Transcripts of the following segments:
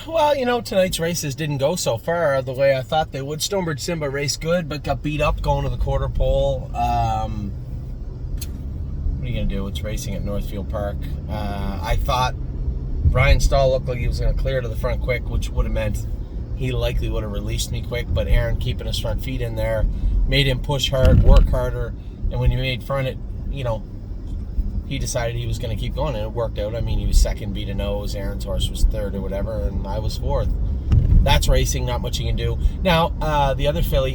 Well, tonight's races didn't go so far the way I thought they would. Stonebridge Simba raced good, but got beat up going to the quarter pole. What are you going to do? It's racing at Northfield Park. I thought Ryan Stahl looked like he was going to clear to the front quick, which would have meant he likely would have released me quick, but Aaron keeping his front feet in there made him push hard, work harder, and when he made front it, he decided he was going to keep going, and it worked out. I mean, he was second, beat a nose, Aaron's horse was third or whatever, and I was fourth. That's racing, not much you can do. Now, the other filly,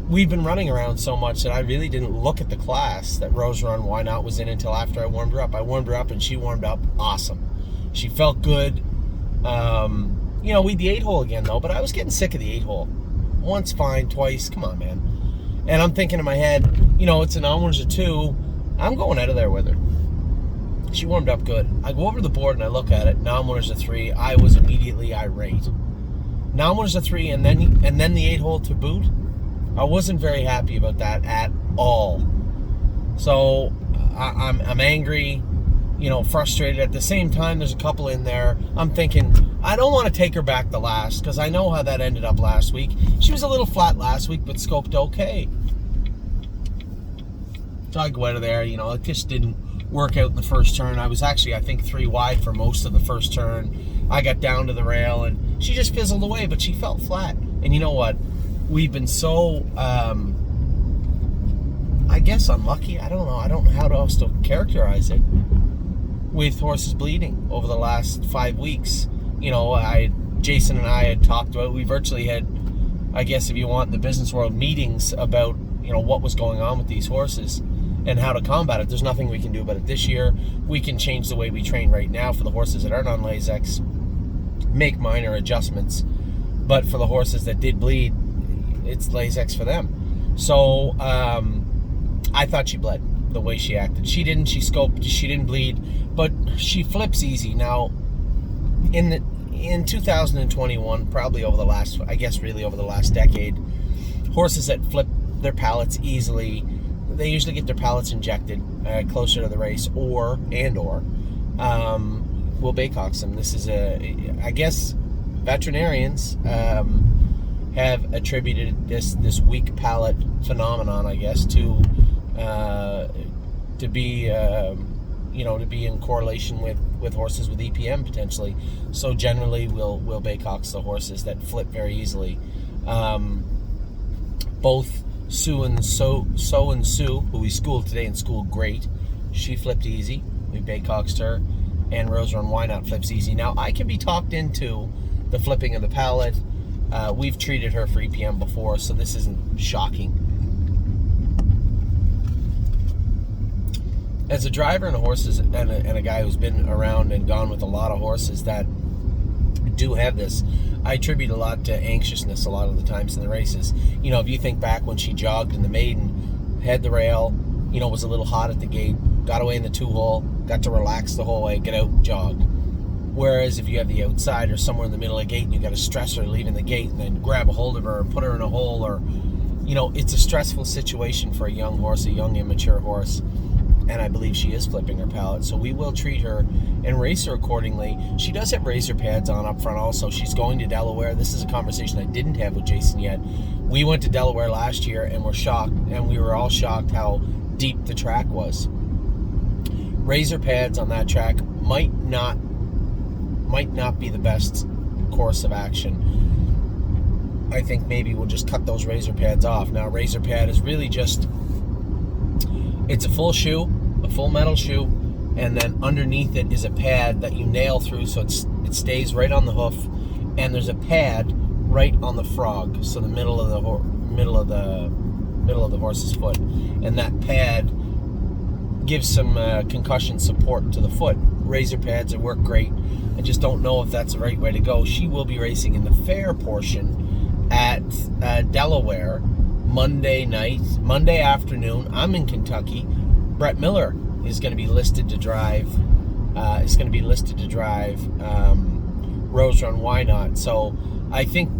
we've been running around so much that I really didn't look at the class that Rose Run Why Not was in until after I warmed her up. I warmed her up, and she warmed up awesome. She felt good. We'd the 8-hole again, though, but I was getting sick of the 8-hole. Once, fine, twice, come on, man. And I'm thinking in my head, it's an onwards of 2. I'm going out of there with her. She warmed up good. I go over to the board and I look at it. Now I'm winners of 3. I was immediately irate. Now I'm winners of 3, and then the 8-hole to boot. I wasn't very happy about that at all. So I'm angry, frustrated. At the same time, there's a couple in there. I'm thinking, I don't want to take her back to last because I know how that ended up last week. She was a little flat last week, but scoped okay. So I go out of there, it just didn't work out in the first turn. I was actually, I think, 3 wide for most of the first turn. I got down to the rail, and she just fizzled away, but she felt flat. And you know what? We've been so, I guess, unlucky. I don't know how else to characterize it. With horses bleeding over the last 5 weeks. Jason and I had talked about, we virtually had, I guess if you want, in the business world, meetings about, what was going on with these horses and how to combat it. There's nothing we can do about it this year. We can change the way we train right now for the horses that aren't on Lasix, make minor adjustments. But for the horses that did bleed, it's Lasix for them. So I thought she bled the way she acted. She didn't. She scoped. She didn't bleed, but she flips easy. Now, in 2021, probably over the last, I guess really over the last decade, horses that flip their pallets easily, they usually get their pallets injected closer to the race, or will Baycox them. This is I guess veterinarians have attributed this weak palate phenomenon, I guess, to be in correlation with horses with EPM potentially. So generally, we'll Baycox the horses that flip very easily. Both Sue and Sue, who we schooled today and schooled great, she flipped easy. We Baycoxed her, and Rose Run Why Not flips easy. Now I can be talked into the flipping of the palate. We've treated her for EPM before, so this isn't shocking. As a driver and a horses and a guy who's been around and gone with a lot of horses that do have this, I attribute a lot to anxiousness a lot of the times in the races. If you think back when she jogged in the maiden, had the rail, was a little hot at the gate, got away in the 2-hole, got to relax the whole way, get out and jog. Whereas if you have the outside or somewhere in the middle of the gate and you got to stress her leaving the gate and then grab a hold of her and put her in a hole, or it's a stressful situation for a young horse, a young immature horse. And I believe she is flipping her palate, so we will treat her and race her accordingly. She does have razor pads on up front also. She's going to Delaware. This is a conversation I didn't have with Jason yet. We went to Delaware last year and were shocked, and we were all shocked how deep the track was. Razor pads on that track might not be the best course of action. I think maybe we'll just cut those razor pads off. Now, razor pad is really just, it's a full shoe, a full metal shoe, and then underneath it is a pad that you nail through so it stays right on the hoof, and there's a pad right on the frog, so the middle of the horse's foot, and that pad gives some concussion support to the foot. Razor pads work great. I just don't know if that's the right way to go. She will be racing in the fair portion at Delaware Monday afternoon. I'm in Kentucky. Brett Miller is going to be listed to drive. Rose Run Why Not. So I think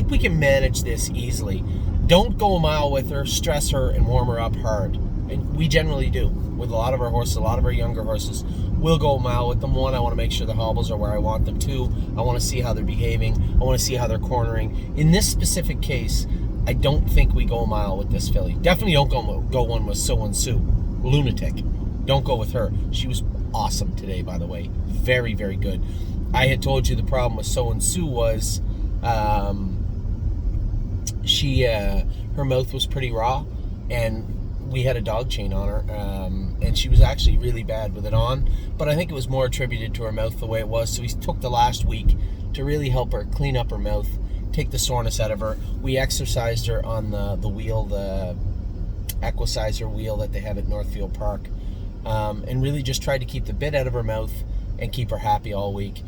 we can manage this easily. Don't go a mile with her. Stress her and warm her up hard. And we generally do. With a lot of our horses, a lot of our younger horses, we'll go a mile with them. One, I want to make sure the hobbles are where I want them. Two, I want to see how they're behaving. I want to see how they're cornering. In this specific case, I don't think we go a mile with this filly. Definitely don't go one with So and Sue. Lunatic. Don't go with her. She was awesome today, by the way. Very, very good. I had told you the problem with So and Sue was her mouth was pretty raw, and we had a dog chain on her, and she was actually really bad with it on, but I think it was more attributed to her mouth the way it was. So we took the last week to really help her clean up her mouth, take the soreness out of her. We exercised her on the wheel, the equisizer wheel that they have at Northfield Park, and really just tried to keep the bit out of her mouth and keep her happy all week.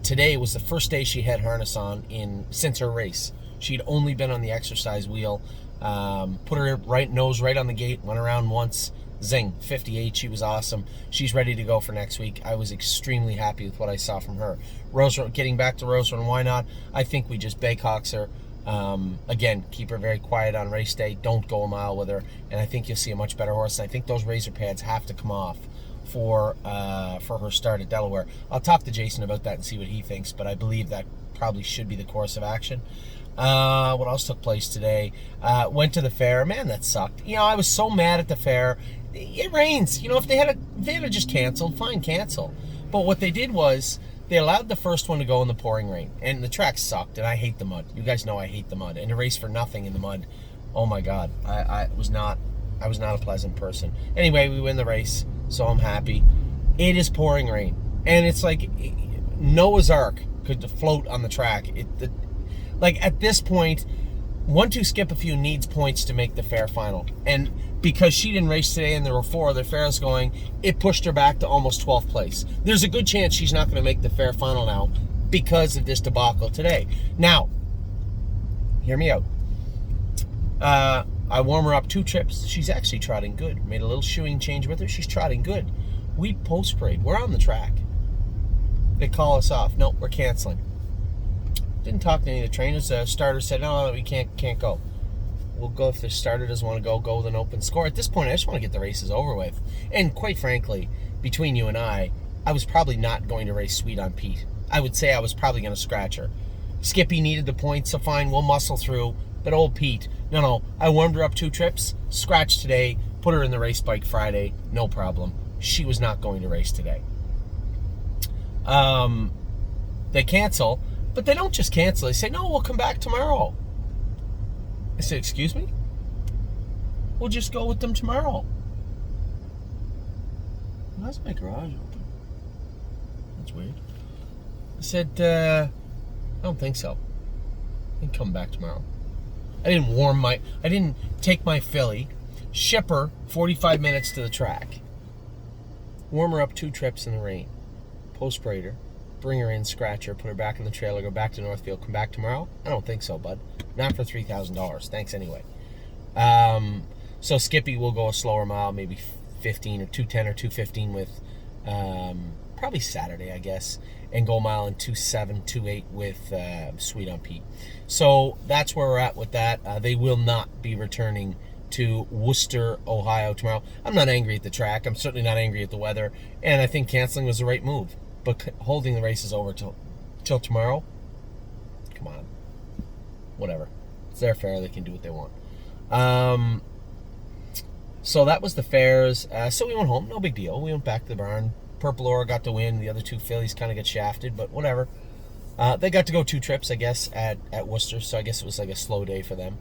Today was the first day she had harness on since her race. She'd only been on the exercise wheel. Put her nose right on the gate, went around once, zing, 58. She was awesome. She's ready to go for next week. I was extremely happy with what I saw from her. Getting back to Rose Run, why not? I think we just baycocks her. Again, keep her very quiet on race day. Don't go a mile with her, and I think you'll see a much better horse. And I think those razor pads have to come off for her start at Delaware. I'll talk to Jason about that and see what he thinks, but I believe that probably should be the course of action. What else took place today? Went to the fair. Man, that sucked. I was so mad at the fair. It rains. If they had just canceled, fine, cancel. But what they did was they allowed the first one to go in the pouring rain, and the track sucked. And I hate the mud. You guys know I hate the mud. And to race for nothing in the mud, oh my God, I was not a pleasant person. Anyway, we win the race, so I'm happy. It is pouring rain, and it's like Noah's Ark could float on the track. At this point, 1-2 Skip a Few needs points to make the fair final. And because she didn't race today and there were 4 other fairs going, it pushed her back to almost 12th place. There's a good chance she's not going to make the fair final now because of this debacle today. Now, hear me out. I warm her up 2 trips. She's actually trotting good. Made a little shoeing change with her. She's trotting good. We post-parade. We're on the track. They call us off. No, we're canceling. Didn't talk to any of the trainers. The starter said, no, we can't go. We'll go if the starter doesn't want to go with an open score. At this point, I just want to get the races over with. And quite frankly, between you and I was probably not going to race Sweet on Pete. I would say I was probably going to scratch her. Skippy needed the points, so fine, we'll muscle through. But old Pete, no, I warmed her up 2 trips, scratched today, put her in the race bike Friday, no problem. She was not going to race today. They cancel. But they don't just cancel. They say, no, we'll come back tomorrow. I said, excuse me? We'll just go with them tomorrow. Why's my garage open? That's weird. I said, I don't think so. I can come back tomorrow. I didn't take my filly, ship her 45 minutes to the track, warm her up 2 trips in the rain, post-parade her, bring her in, scratch her, put her back in the trailer, go back to Northfield, come back tomorrow? I don't think so, bud. Not for $3,000. Thanks anyway. So Skippy will go a slower mile, maybe 15 or 210 or 215 with probably Saturday, I guess, and go a mile in 2.7, 2.8 with Sweet on Pete. So that's where we're at with that. They will not be returning to Worcester, Ohio tomorrow. I'm not angry at the track. I'm certainly not angry at the weather, and I think canceling was the right move. But holding the races over till tomorrow, come on. Whatever. It's their fair. They can do what they want. So that was the fairs. So we went home. No big deal. We went back to the barn. Purple Aura got to win. The other 2 fillies kind of get shafted, but whatever. They got to go 2 trips, I guess, at Worcester, so I guess it was like a slow day for them.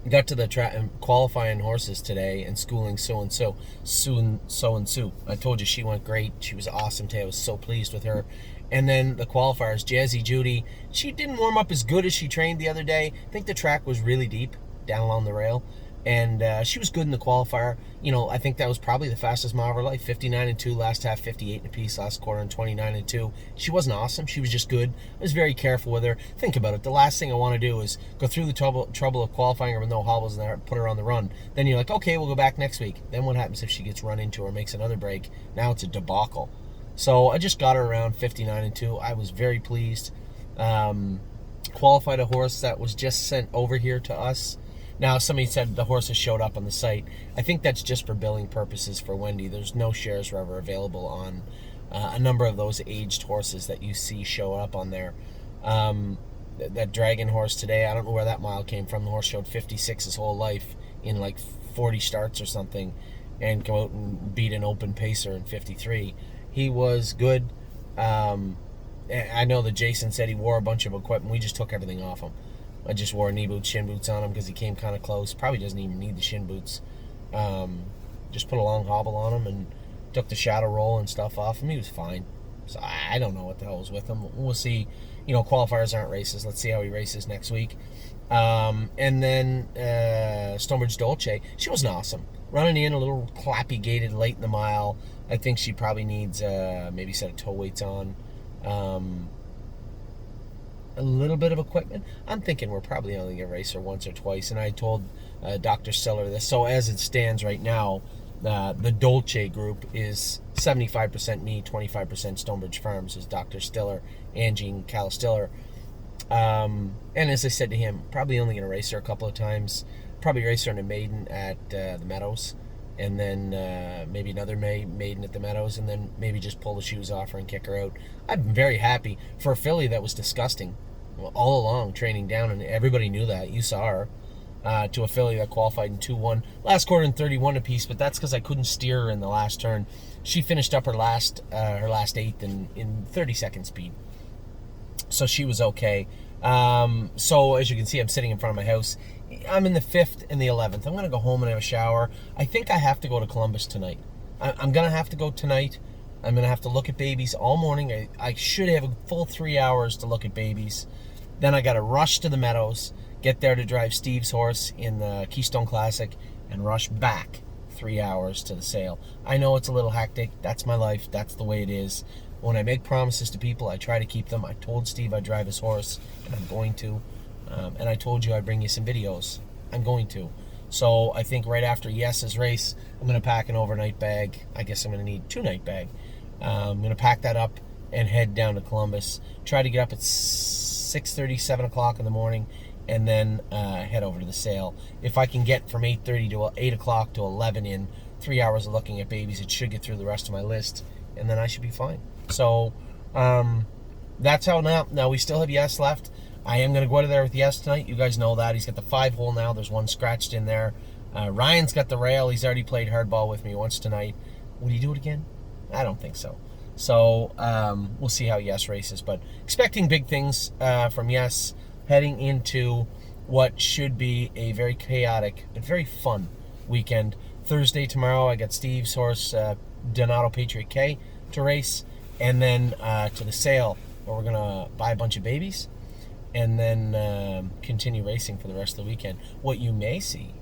Got to the qualifying horses today and schooling So and Sue. I told you she went great. She was awesome today. I was so pleased with her. And then the qualifiers, Jazzy Judy. She didn't warm up as good as she trained the other day. I think the track was really deep down along the rail. And she was good in the qualifier. I think that was probably the fastest mile of her life. 59-2 last half, 58 and a piece last quarter, and 29-2. She wasn't awesome. She was just good. I was very careful with her. Think about it. The last thing I want to do is go through the trouble of qualifying her with no hobbles in there, put her on the run. Then you're like, okay, we'll go back next week. Then what happens if she gets run into or makes another break? Now it's a debacle. So I just got her around 59-2. I was very pleased. Qualified a horse that was just sent over here to us. Now, somebody said the horses showed up on the site. I think that's just for billing purposes for Wendy. There's no shares were ever available on a number of those aged horses that you see show up on there. That Dragon horse today, I don't know where that mile came from. The horse showed 56 his whole life in like 40 starts or something, and come out and beat an open pacer in 53. He was good. I know that Jason said he wore a bunch of equipment. We just took everything off him. I just wore knee boots, shin boots on him because he came kind of close. Probably doesn't even need the shin boots. Just put a long hobble on him and took the shadow roll and stuff off him. He was fine. So I don't know what the hell was with him. We'll see. You know, qualifiers aren't races. Let's see how he races next week. And then Stonebridge Dolce. She wasn't awesome. Running in a little clappy gated late in the mile. I think she probably needs maybe a set of toe weights on. A little bit of equipment. I'm thinking we're probably only going to race her once or twice. And I told Dr. Stiller this. So as it stands right now, the Dolce group is 75% me, 25% Stonebridge Farms, is Dr. Stiller, Angie and Cal Stiller. And as I said to him, probably only going to race her a couple of times. Probably race her in a maiden at the Meadows, and then maybe another maiden at the Meadows, and then maybe just pull the shoes off her and kick her out. I'm very happy for a filly that was disgusting all along, training down, and everybody knew that. You saw her. To a filly that qualified in 2-1. Last quarter in 31 apiece, but that's because I couldn't steer her in the last turn. She finished up her last eighth in 30-second speed. So she was okay. So as you can see, I'm sitting in front of my house. I'm in the 5th and the 11th. I'm going to go home and have a shower. I think I have to go to Columbus tonight. I'm going to have to go tonight. I'm going to have to look at babies all morning. I should have a full 3 hours to look at babies. Then I got to rush to the Meadows, get there to drive Steve's horse in the Keystone Classic, and rush back 3 hours to the sale. I know it's a little hectic. That's my life. That's the way it is. When I make promises to people, I try to keep them. I told Steve I'd drive his horse, and I'm going to. And I told you I'd bring you some videos. I'm going to. So I think right after Yes's race, I'm going to pack an overnight bag. I guess I'm going to need 2-night bag. I'm going to pack that up and head down to Columbus. Try to get up at 6:30, 7 o'clock in the morning, and then head over to the sale. If I can get from 8:30 to 8 o'clock to 11 in 3 hours of looking at babies, it should get through the rest of my list, and then I should be fine. So that's how now we still have Yes left. I am going to go out of there with Yes tonight. You guys know that. He's got the 5-hole now. There's one scratched in there. Ryan's got the rail. He's already played hardball with me once tonight. Would he do it again? I don't think so. So we'll see how Yes races. But expecting big things from Yes heading into what should be a very chaotic but very fun weekend. Thursday tomorrow, I got Steve's horse, Donato Patriot K, to race. And then to the sale, where we're going to buy a bunch of babies. And then continue racing for the rest of the weekend. What you may see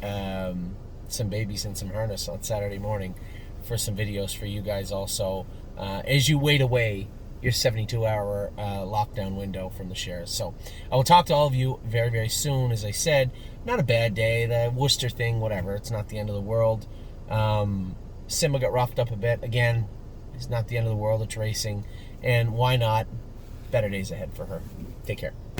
some babies in some harness on Saturday morning for some videos for you guys also, as you wait away your 72-hour lockdown window from the shares. So I will talk to all of you very, very soon. As I said, not a bad day. The Worcester thing, whatever. It's not the end of the world. Simba got roughed up a bit. Again, it's not the end of the world. It's racing. And why not? Better days ahead for her. Take care.